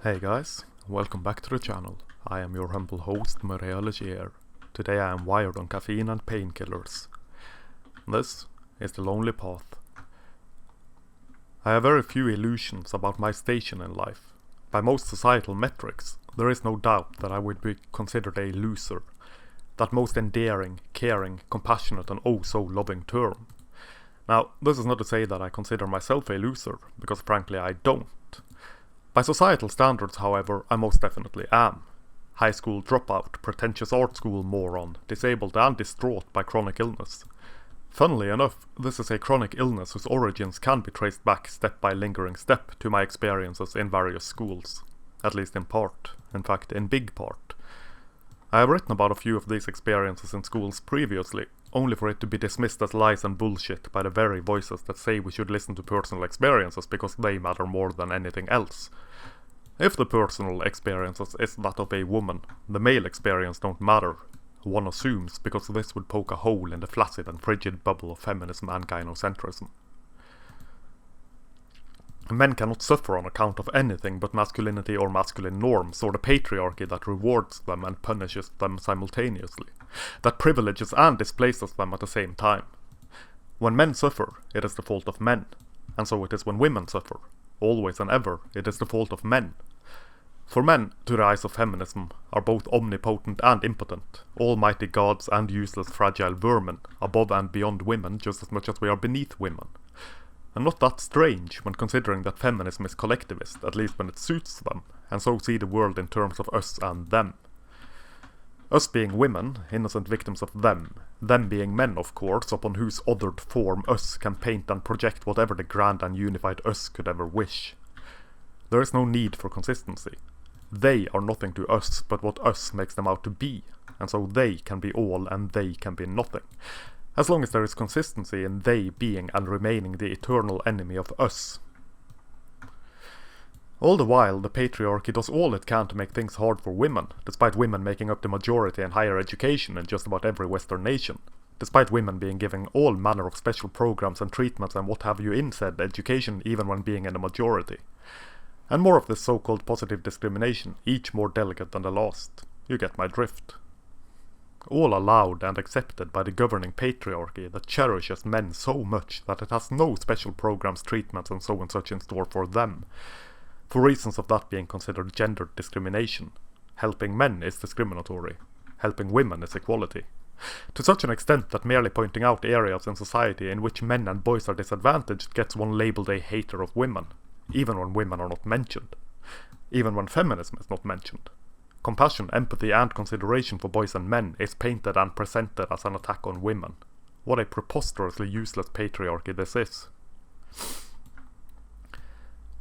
Hey guys, welcome back to the channel. I am your humble host, Maria Legier. Today I am wired on caffeine and painkillers. This is the lonely path. I have very few illusions about my station in life. By most societal metrics, there is no doubt that I would be considered a loser. That most endearing, caring, compassionate and oh so loving term. Now, this is not to say that I consider myself a loser, because frankly I don't. By societal standards, however, I most definitely am. High school dropout, pretentious art school moron, disabled and distraught by chronic illness. Funnily enough, this is a chronic illness whose origins can be traced back step by lingering step to my experiences in various schools. At least in part. In fact, in big part. I have written about a few of these experiences in schools previously, only for it to be dismissed as lies and bullshit by the very voices that say we should listen to personal experiences because they matter more than anything else. If the personal experiences is that of a woman, the male experience don't matter, one assumes, because this would poke a hole in the flaccid and frigid bubble of feminism and gynocentrism. Men cannot suffer on account of anything but masculinity or masculine norms, or the patriarchy that rewards them and punishes them simultaneously, that privileges and displaces them at the same time. When men suffer, it is the fault of men, and so it is when women suffer. Always and ever, it is the fault of men. For men, to the eyes of feminism, are both omnipotent and impotent, almighty gods and useless fragile vermin, above and beyond women just as much as we are beneath women. And not that strange when considering that feminism is collectivist, at least when it suits them, and so see the world in terms of us and them. Us being women, innocent victims of them being men of course, upon whose othered form us can paint and project whatever the grand and unified us could ever wish. There is no need for consistency. They are nothing to us but what us makes them out to be, and so they can be all and they can be nothing. As long as there is consistency in they being and remaining the eternal enemy of us. All the while, the patriarchy does all it can to make things hard for women, despite women making up the majority in higher education in just about every Western nation. Despite women being given all manner of special programs and treatments and what have you in said education even when being in the majority. And more of this so-called positive discrimination, each more delicate than the last. You get my drift. All allowed and accepted by the governing patriarchy that cherishes men so much that it has no special programs, treatments and so and such in store for them, for reasons of that being considered gendered discrimination. Helping men is discriminatory, helping women is equality. To such an extent that merely pointing out areas in society in which men and boys are disadvantaged gets one labelled a hater of women, even when women are not mentioned, even when feminism is not mentioned. Compassion, empathy and consideration for boys and men is painted and presented as an attack on women. What a preposterously useless patriarchy this is.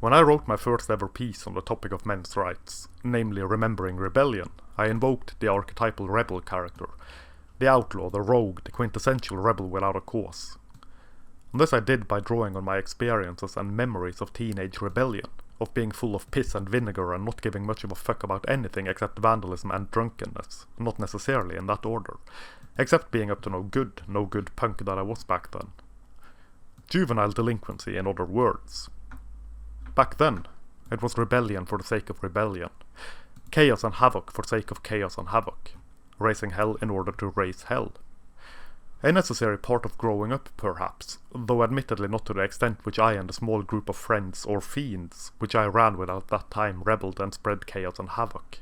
When I wrote my first ever piece on the topic of men's rights, namely Remembering Rebellion, I invoked the archetypal rebel character, the outlaw, the rogue, the quintessential rebel without a cause. And this I did by drawing on my experiences and memories of teenage rebellion, of being full of piss and vinegar and not giving much of a fuck about anything except vandalism and drunkenness, not necessarily in that order, except being up to no good punk that I was back then. Juvenile delinquency, in other words. Back then, it was rebellion for the sake of rebellion, chaos and havoc for sake of chaos and havoc, raising hell in order to raise hell. A necessary part of growing up, perhaps, though admittedly not to the extent which I and a small group of friends or fiends, which I ran with at that time, rebelled and spread chaos and havoc.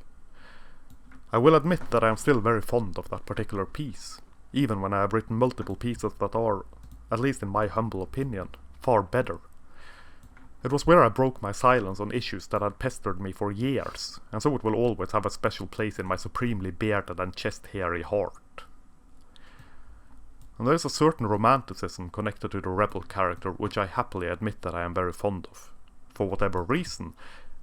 I will admit that I am still very fond of that particular piece, even when I have written multiple pieces that are, at least in my humble opinion, far better. It was where I broke my silence on issues that had pestered me for years, and so it will always have a special place in my supremely bearded and chest-hairy heart. And there is a certain romanticism connected to the rebel character which I happily admit that I am very fond of. For whatever reason,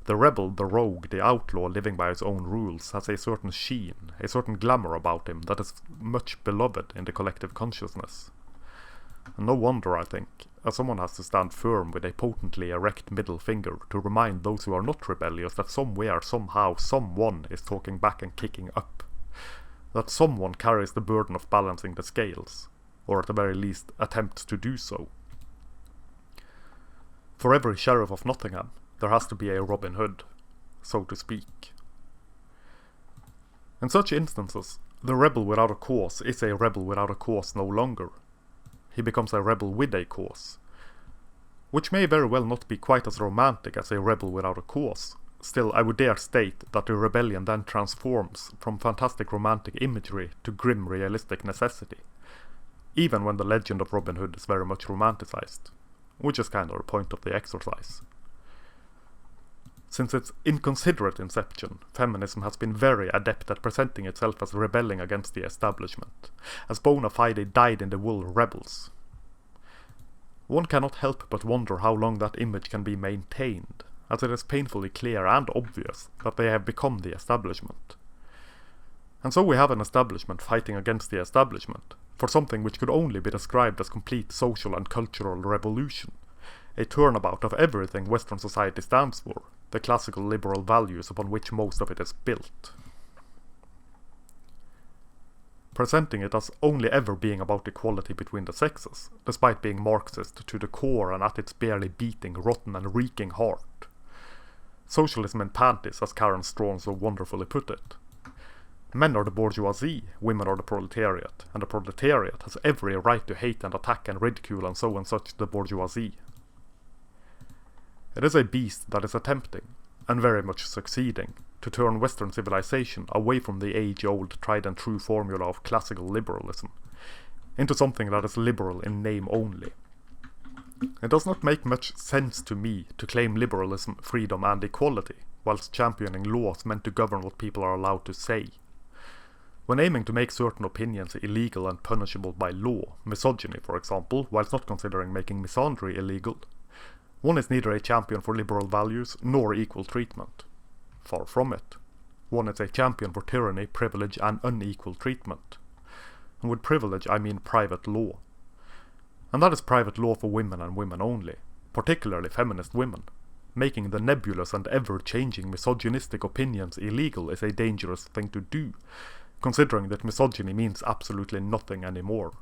the rebel, the rogue, the outlaw living by his own rules has a certain sheen, a certain glamour about him that is much beloved in the collective consciousness. And no wonder, I think, as someone has to stand firm with a potently erect middle finger to remind those who are not rebellious that somewhere, somehow, someone is talking back and kicking up. That someone carries the burden of balancing the scales, or at the very least attempts to do so. For every sheriff of Nottingham, there has to be a Robin Hood. so to speak. In such instances, the rebel without a cause is a rebel without a cause no longer. He becomes a rebel with a cause, which may very well not be quite as romantic as a rebel without a cause. Still, I would dare state that the rebellion then transforms from fantastic romantic imagery to grim realistic necessity, even when the legend of Robin Hood is very much romanticized, which is kind of the point of the exercise. Since its inconsiderate inception, feminism has been very adept at presenting itself as rebelling against the establishment, as bona fide dyed-in-the-wool rebels. One cannot help but wonder how long that image can be maintained, as it is painfully clear and obvious that they have become the establishment. And so we have an establishment fighting against the establishment, for something which could only be described as complete social and cultural revolution, a turnabout of everything Western society stands for, the classical liberal values upon which most of it is built. Presenting it as only ever being about equality between the sexes, despite being Marxist to the core and at its barely beating, rotten and reeking heart. Socialism in panties, as Karen Strawn so wonderfully put it. Men are the bourgeoisie, women are the proletariat, and the proletariat has every right to hate and attack and ridicule and so and such the bourgeoisie. It is a beast that is attempting, and very much succeeding, to turn Western civilization away from the age-old tried-and-true formula of classical liberalism, into something that is liberal in name only. It does not make much sense to me to claim liberalism, freedom and equality, whilst championing laws meant to govern what people are allowed to say. When aiming to make certain opinions illegal and punishable by law, misogyny for example, whilst not considering making misandry illegal, one is neither a champion for liberal values nor equal treatment. Far from it. One is a champion for tyranny, privilege and unequal treatment. And with privilege I mean private law. And that is private law for women and women only, particularly feminist women. Making the nebulous and ever-changing misogynistic opinions illegal is a dangerous thing to do, considering that misogyny means absolutely nothing anymore.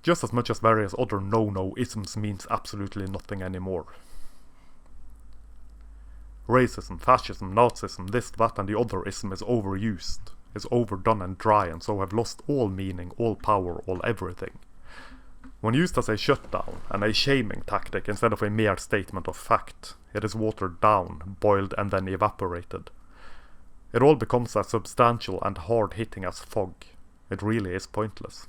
Just as much as various other no-no-isms means absolutely nothing anymore. Racism, fascism, Nazism, this, that and the other ism is overused, is overdone and dry and so have lost all meaning, all power, all everything. When used as a shutdown and a shaming tactic instead of a mere statement of fact, it is watered down, boiled and then evaporated. It all becomes as substantial and hard-hitting as fog. It really is pointless.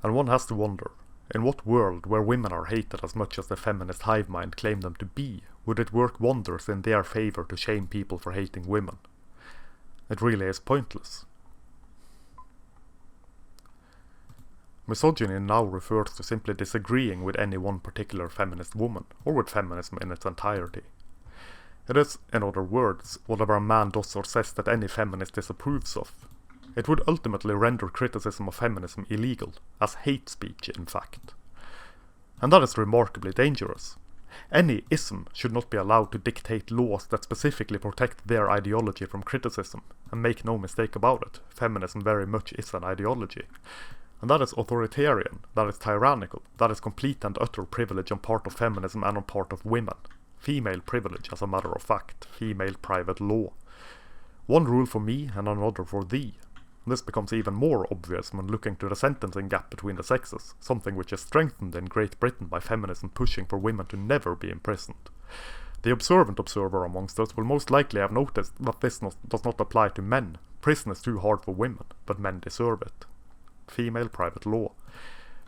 And one has to wonder, in what world where women are hated as much as the feminist hive mind claim them to be, would it work wonders in their favour to shame people for hating women? It really is pointless. Misogyny now refers to simply disagreeing with any one particular feminist woman, or with feminism in its entirety. It is, in other words, whatever a man does or says that any feminist disapproves of. It would ultimately render criticism of feminism illegal, as hate speech in fact. And that is remarkably dangerous. Any ism should not be allowed to dictate laws that specifically protect their ideology from criticism, and make no mistake about it, feminism very much is an ideology. And that is authoritarian, that is tyrannical, that is complete and utter privilege on part of feminism and on part of women. Female privilege, as a matter of fact, female private law. One rule for me and another for thee. This becomes even more obvious when looking to the sentencing gap between the sexes, something which is strengthened in Great Britain by feminism pushing for women to never be imprisoned. The observant observer amongst us will most likely have noticed that this does not apply to men. Prison is too hard for women, but men deserve it. Female private law.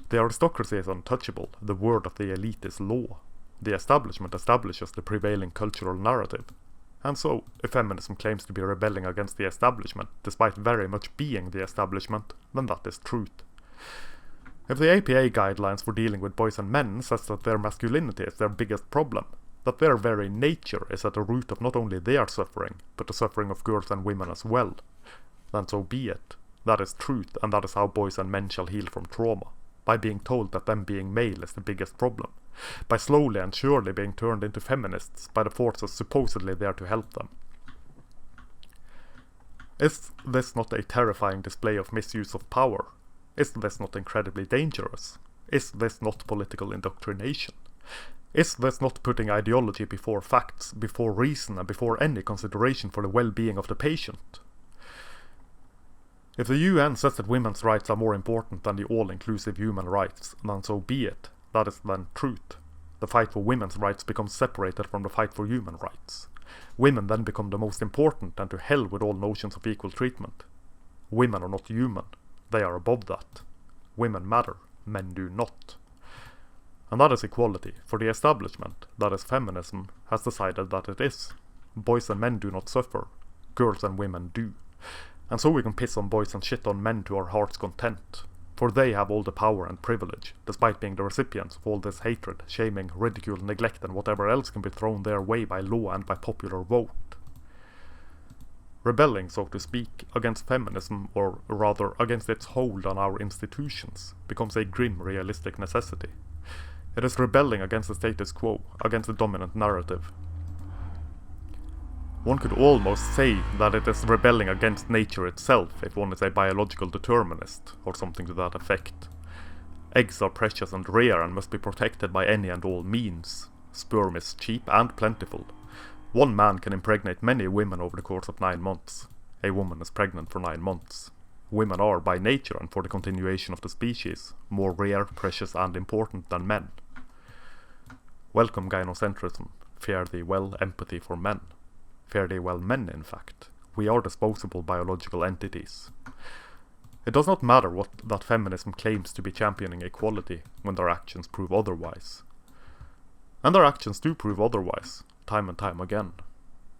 The aristocracy is untouchable, the word of the elite is law. The establishment establishes the prevailing cultural narrative. And so, if feminism claims to be rebelling against the establishment, despite very much being the establishment, then that is truth. If the APA guidelines for dealing with boys and men says that their masculinity is their biggest problem, that their very nature is at the root of not only their suffering, but the suffering of girls and women as well, then so be it. That is truth, and that is how boys and men shall heal from trauma, by being told that them being male is the biggest problem, by slowly and surely being turned into feminists by the forces supposedly there to help them. Is this not a terrifying display of misuse of power? Is this not incredibly dangerous? Is this not political indoctrination? Is this not putting ideology before facts, before reason, and before any consideration for the well-being of the patient? If the UN says that women's rights are more important than the all-inclusive human rights, then so be it. That is then truth. The fight for women's rights becomes separated from the fight for human rights. Women then become the most important, and to hell with all notions of equal treatment. Women are not human. They are above that. Women matter. Men do not. And that is equality, for the establishment, that is feminism, has decided that it is. Boys and men do not suffer. Girls and women do. And so we can piss on boys and shit on men to our heart's content. For they have all the power and privilege, despite being the recipients of all this hatred, shaming, ridicule, neglect, and whatever else can be thrown their way by law and by popular vote. Rebelling, so to speak, against feminism, or rather against its hold on our institutions, becomes a grim realistic necessity. It is rebelling against the status quo, against the dominant narrative. One could almost say that it is rebelling against nature itself if one is a biological determinist, or something to that effect. Eggs are precious and rare and must be protected by any and all means. Sperm is cheap and plentiful. One man can impregnate many women over the course of 9 months. A woman is pregnant for 9 months. Women are, by nature and for the continuation of the species, more rare, precious and important than men. Welcome gynocentrism. Fare thee well, empathy for men. Fare thee well, men, in fact. We are disposable biological entities. It does not matter what that feminism claims to be championing equality when their actions prove otherwise. And their actions do prove otherwise, time and time again.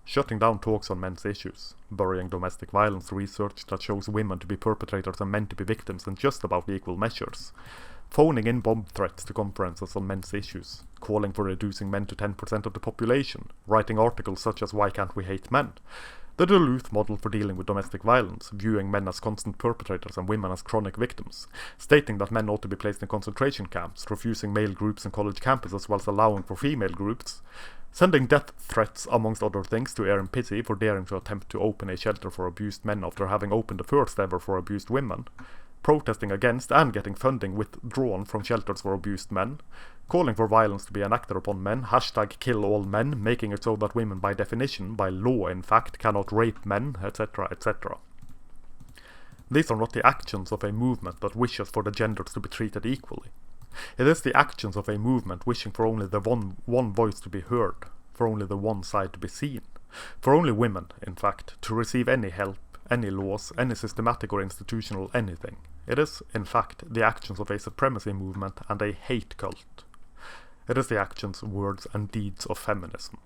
Shutting down talks on men's issues, burying domestic violence research that shows women to be perpetrators and men to be victims in just about equal measures, phoning in bomb threats to conferences on men's issues, calling for reducing men to 10% of the population, writing articles such as "Why can't we hate men?", the Duluth model for dealing with domestic violence, viewing men as constant perpetrators and women as chronic victims, stating that men ought to be placed in concentration camps, refusing male groups in college campuses whilst allowing for female groups, sending death threats amongst other things to Erin Pizzey for daring to attempt to open a shelter for abused men after having opened the first ever for abused women, protesting against and getting funding withdrawn from shelters for abused men, calling for violence to be enacted upon men, #KillAllMen, making it so that women by definition, by law in fact, cannot rape men, etc., etc. These are not the actions of a movement that wishes for the genders to be treated equally. It is the actions of a movement wishing for only the one voice to be heard, for only the one side to be seen, for only women, in fact, to receive any help, any laws, any systematic or institutional anything. It is, in fact, the actions of a supremacy movement and a hate cult. It is the actions, words and deeds of feminism.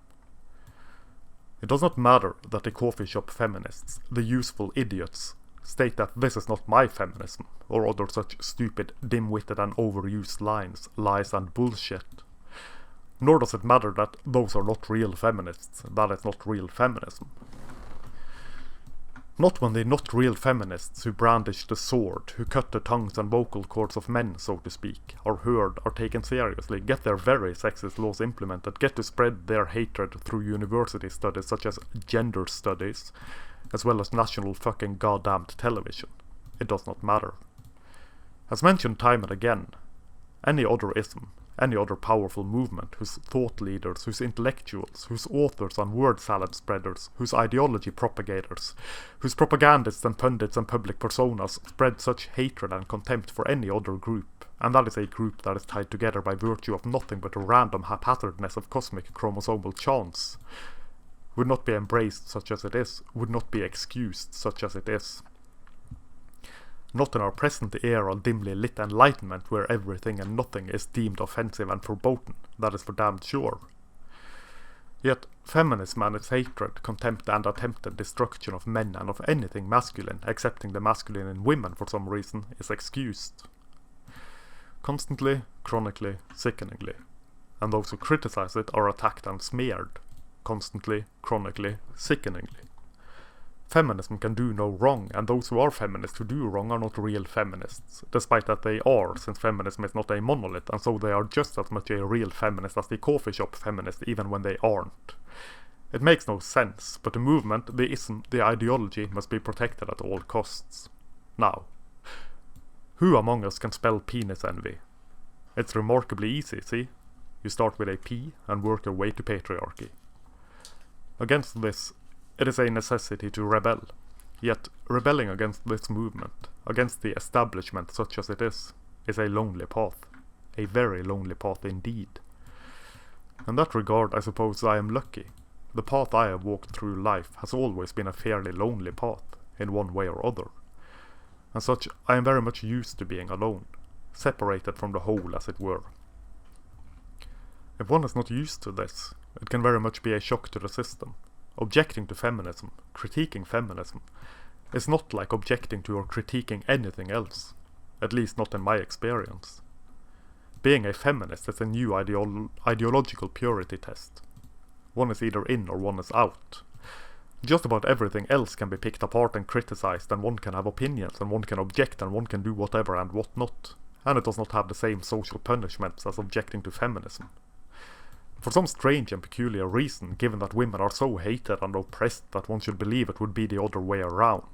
It does not matter that the coffee shop feminists, the useful idiots, state that this is not my feminism, or other such stupid, dim-witted and overused lines, lies and bullshit. Nor does it matter that those are not real feminists, that is not real feminism. Not when the not real feminists who brandish the sword, who cut the tongues and vocal cords of men, so to speak, are heard, are taken seriously, get their very sexist laws implemented, get to spread their hatred through university studies such as gender studies, as well as national fucking goddamned television. It does not matter. As mentioned time and again, any other ism, any other powerful movement whose thought leaders, whose intellectuals, whose authors and word salad spreaders, whose ideology propagators, whose propagandists and pundits and public personas spread such hatred and contempt for any other group, and that is a group that is tied together by virtue of nothing but a random haphazardness of cosmic chromosomal chance, would not be embraced such as it is, would not be excused such as it is. Not in our present era of dimly lit enlightenment where everything and nothing is deemed offensive and verboten, that is for damned sure. Yet feminism and its hatred, contempt and attempted destruction of men and of anything masculine, excepting the masculine in women for some reason, is excused. Constantly, chronically, sickeningly. And those who criticize it are attacked and smeared. Constantly, chronically, sickeningly. Feminism can do no wrong, and those who are feminists who do wrong are not real feminists, despite that they are, since feminism is not a monolith, and so they are just as much a real feminist as the coffee shop feminist, even when they aren't. It makes no sense, but the movement, the ism, the ideology must be protected at all costs. Now, who among us can spell penis envy? It's remarkably easy, see? You You start with a P and work your way to patriarchy. Against this, it is a necessity to rebel. Yet, rebelling against this movement, against the establishment such as it is a lonely path. A very lonely path indeed. In that regard, I suppose I am lucky. The path I have walked through life has always been a fairly lonely path, in one way or other. As such, I am very much used to being alone, separated from the whole as it were. If one is not used to this, it can very much be a shock to the system. Objecting to feminism, critiquing feminism, is not like objecting to or critiquing anything else, at least not in my experience. Being a feminist is a new ideological purity test. One is either in or one is out. Just about everything else can be picked apart and criticized, and one can have opinions, and one can object, and one can do whatever and what not, and it does not have the same social punishments as objecting to feminism. For some strange and peculiar reason, given that women are so hated and oppressed that one should believe it would be the other way around.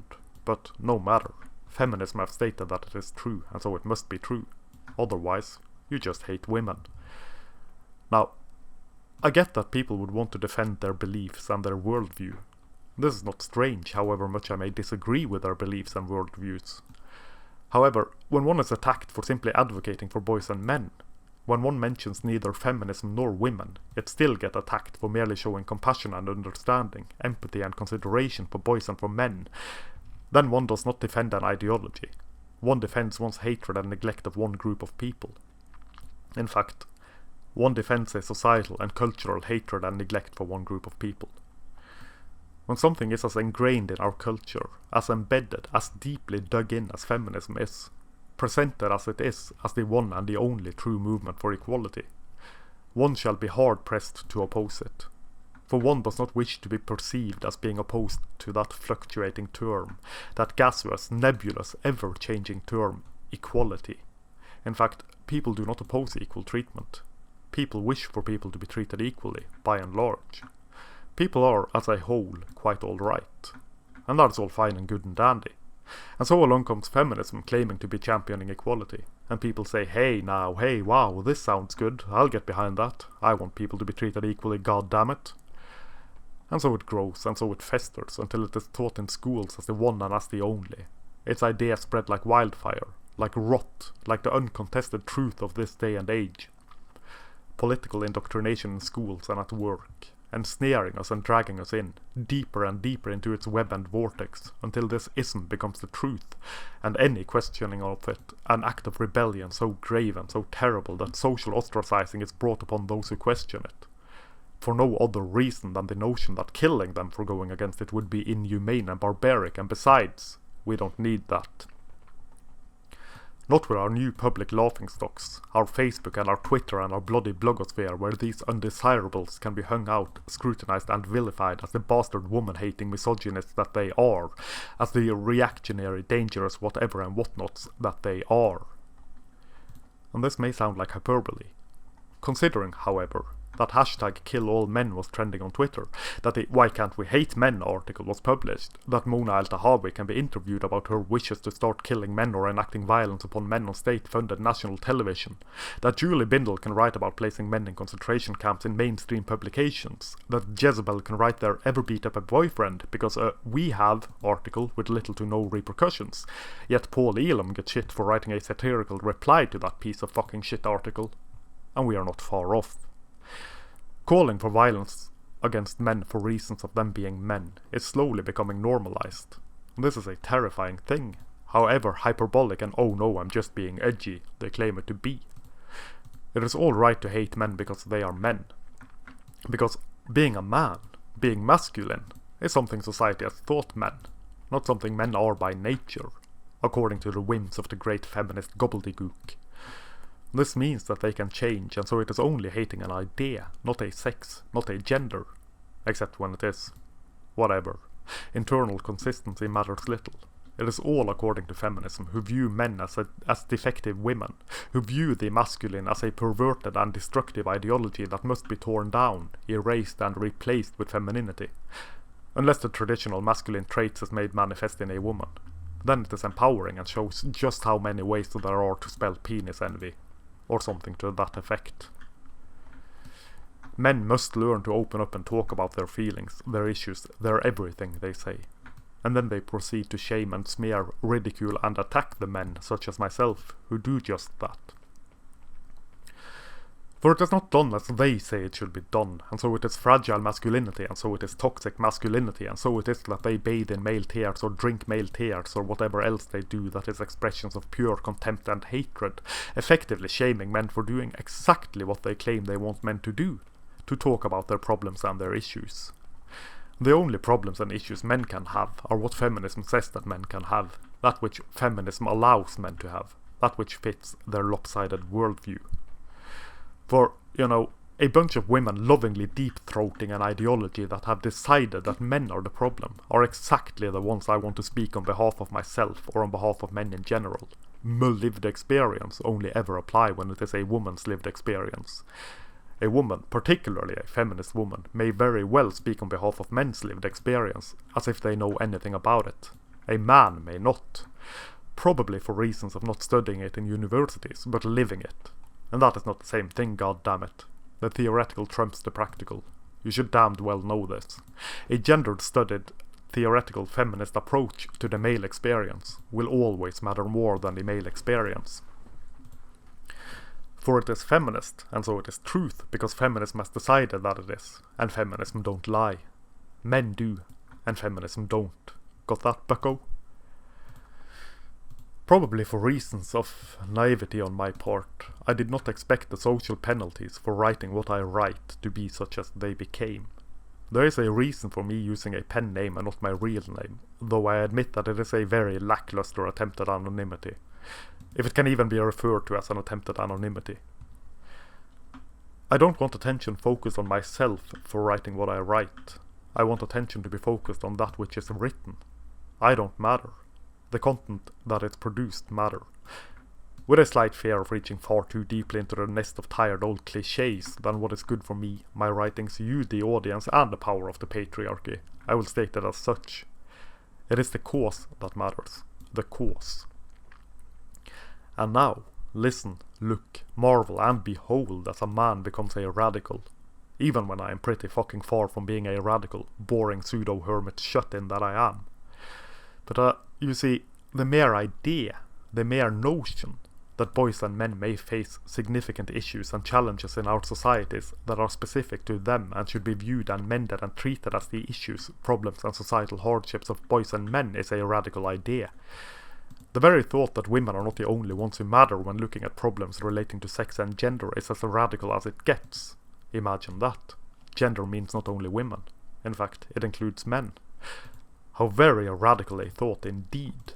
But no matter, feminism have stated that it is true, and so it must be true. Otherwise, you just hate women. Now, I get that people would want to defend their beliefs and their worldview. This is not strange, however much I may disagree with their beliefs and worldviews. However, when one is attacked for simply advocating for boys and men, when one mentions neither feminism nor women, yet still get attacked for merely showing compassion and understanding, empathy and consideration for boys and for men, then one does not defend an ideology. One defends one's hatred and neglect of one group of people. In fact, one defends a societal and cultural hatred and neglect for one group of people. When something is as ingrained in our culture, as embedded, as deeply dug in as feminism is, presented as it is as the one and the only true movement for equality, one shall be hard-pressed to oppose it. For one does not wish to be perceived as being opposed to that fluctuating term, that gaseous, nebulous, ever-changing term, equality. In fact, people do not oppose equal treatment. People wish for people to be treated equally, by and large. People are, as a whole, quite alright. And that's all fine and good and dandy. And so along comes feminism claiming to be championing equality. And people say, hey now, hey wow, this sounds good, I'll get behind that. I want people to be treated equally, god damn it. And so it grows, and so it festers, until it is taught in schools as the one and as the only. Its ideas spread like wildfire, like rot, like the uncontested truth of this day and age. Political indoctrination in schools and at work, ensnaring us and dragging us in, deeper and deeper into its web and vortex, until this ism becomes the truth, and any questioning of it an act of rebellion so grave and so terrible that social ostracizing is brought upon those who question it. For no other reason than the notion that killing them for going against it would be inhumane and barbaric, and besides, we don't need that. Not with our new public laughingstocks, our Facebook and our Twitter and our bloody blogosphere, where these undesirables can be hung out, scrutinized and vilified as the bastard woman-hating misogynists that they are, as the reactionary, dangerous whatever and whatnots that they are. And this may sound like hyperbole. Considering, however, that hashtag #KillAllMen was trending on Twitter, that the Why Can't We Hate Men article was published, that Mona El-Tahawi can be interviewed about her wishes to start killing men or enacting violence upon men on state-funded national television, that Julie Bindel can write about placing men in concentration camps in mainstream publications, that Jezebel can write their ever beat up a boyfriend because a We Have article with little to no repercussions, yet Paul Elam gets shit for writing a satirical reply to that piece of fucking shit article, and we are not far off. Calling for violence against men for reasons of them being men is slowly becoming normalized. This is a terrifying thing, however hyperbolic and oh no, I'm just being edgy they claim it to be. It is all right to hate men because they are men. Because being a man, being masculine, is something society has taught men, not something men are by nature, according to the whims of the great feminist gobbledygook. This means that they can change, and so it is only hating an idea, not a sex, not a gender. Except when it is. Whatever. Internal consistency matters little. It is all according to feminism, who view men as defective women, who view the masculine as a perverted and destructive ideology that must be torn down, erased and replaced with femininity. Unless the traditional masculine traits is made manifest in a woman. Then it is empowering and shows just how many ways there are to spell penis envy. Or something to that effect. Men must learn to open up and talk about their feelings, their issues, their everything, they say. And then they proceed to shame and smear, ridicule and attack the men, such as myself, who do just that. For it is not done as they say it should be done, and so it is fragile masculinity, and so it is toxic masculinity, and so it is that they bathe in male tears or drink male tears or whatever else they do that is expressions of pure contempt and hatred, effectively shaming men for doing exactly what they claim they want men to do, to talk about their problems and their issues. The only problems and issues men can have are what feminism says that men can have, that which feminism allows men to have, that which fits their lopsided worldview. For, a bunch of women lovingly deep-throating an ideology that have decided that men are the problem are exactly the ones I want to speak on behalf of myself or on behalf of men in general. My lived experience only ever apply when it is a woman's lived experience. A woman, particularly a feminist woman, may very well speak on behalf of men's lived experience, as if they know anything about it. A man may not. Probably for reasons of not studying it in universities, but living it. And that is not the same thing, goddammit. The theoretical trumps the practical. You should damned well know this. A gendered-studied, theoretical feminist approach to the male experience will always matter more than the male experience. For it is feminist, and so it is truth, because feminism has decided that it is, and feminism don't lie. Men do, and feminism don't. Got that, bucko? Probably for reasons of naivety on my part, I did not expect the social penalties for writing what I write to be such as they became. There is a reason for me using a pen name and not my real name, though I admit that it is a very lackluster attempt at anonymity, if it can even be referred to as an attempt at anonymity. I don't want attention focused on myself for writing what I write. I want attention to be focused on that which is written. I don't matter. The content that is produced matter. With a slight fear of reaching far too deeply into the nest of tired old clichés than what is good for me, my writings, you, the audience, and the power of the patriarchy, I will state it as such. It is the cause that matters. The cause. And now, listen, look, marvel, and behold as a man becomes a radical. Even when I am pretty fucking far from being a radical, boring pseudo-hermit shut-in that I am. But you see, the mere idea, the mere notion, that boys and men may face significant issues and challenges in our societies that are specific to them and should be viewed and mended and treated as the issues, problems and societal hardships of boys and men is a radical idea. The very thought that women are not the only ones who matter when looking at problems relating to sex and gender is as radical as it gets. Imagine that. Gender means not only women. In fact, it includes men. How very radical a thought indeed.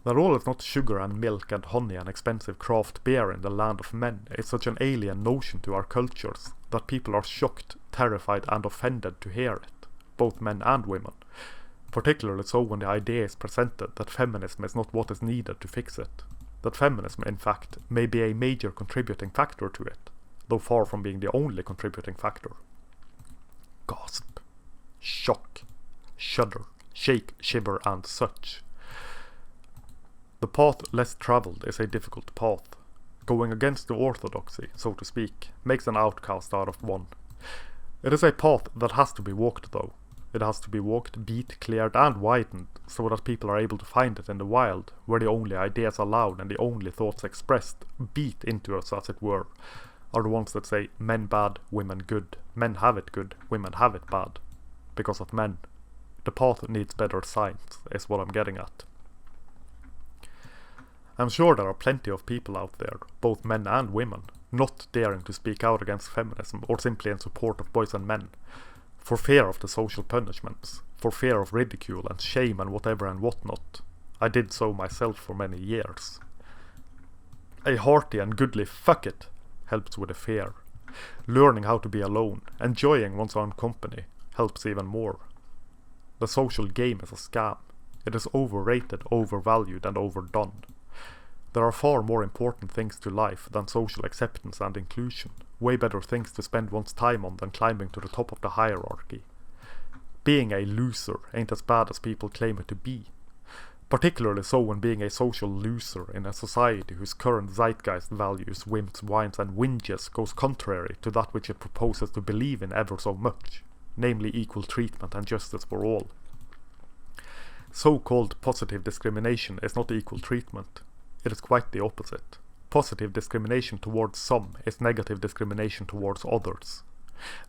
That all is not sugar and milk and honey and expensive craft beer in the land of men is such an alien notion to our cultures that people are shocked, terrified and offended to hear it, both men and women. Particularly so when the idea is presented that feminism is not what is needed to fix it. That feminism, in fact, may be a major contributing factor to it, though far from being the only contributing factor. Gasp. Shock. Shudder. Shake, shiver and such. The path less travelled is a difficult path. Going against the orthodoxy, so to speak, makes an outcast out of one. It is a path that has to be walked though. It has to be walked, beat, cleared and widened, so that people are able to find it in the wild, where the only ideas allowed and the only thoughts expressed, beat into us as it were, are the ones that say men bad, women good, men have it good, women have it bad. Because of men. The path needs better signs, is what I'm getting at. I'm sure there are plenty of people out there, both men and women, not daring to speak out against feminism or simply in support of boys and men, for fear of the social punishments, for fear of ridicule and shame and whatever and whatnot. I did so myself for many years. A hearty and goodly fuck it helps with the fear. Learning how to be alone, enjoying one's own company, helps even more. The social game is a scam. It is overrated, overvalued and overdone. There are far more important things to life than social acceptance and inclusion, way better things to spend one's time on than climbing to the top of the hierarchy. Being a loser ain't as bad as people claim it to be. Particularly so when being a social loser in a society whose current zeitgeist values wimps, whines and whinges goes contrary to that which it proposes to believe in ever so much, namely equal treatment and justice for all. So-called positive discrimination is not equal treatment. It is quite the opposite. Positive discrimination towards some is negative discrimination towards others.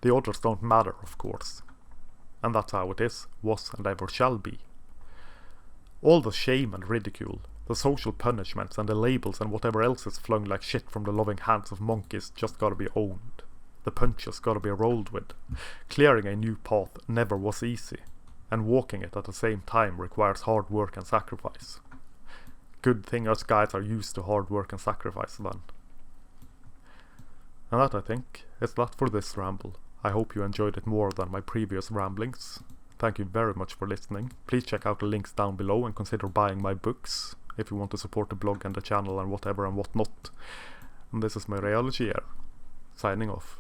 The others don't matter, of course. And that's how it is, was and ever shall be. All the shame and ridicule, the social punishments and the labels and whatever else is flung like shit from the loving hands of monkeys just gotta be owned. The punches gotta be rolled with. Clearing a new path never was easy, and walking it at the same time requires hard work and sacrifice. Good thing us guys are used to hard work and sacrifice then. And that, I think, is that for this ramble. I hope you enjoyed it more than my previous ramblings. Thank you very much for listening. Please check out the links down below and consider buying my books if you want to support the blog and the channel and whatever and whatnot. And this is my Reality here, signing off.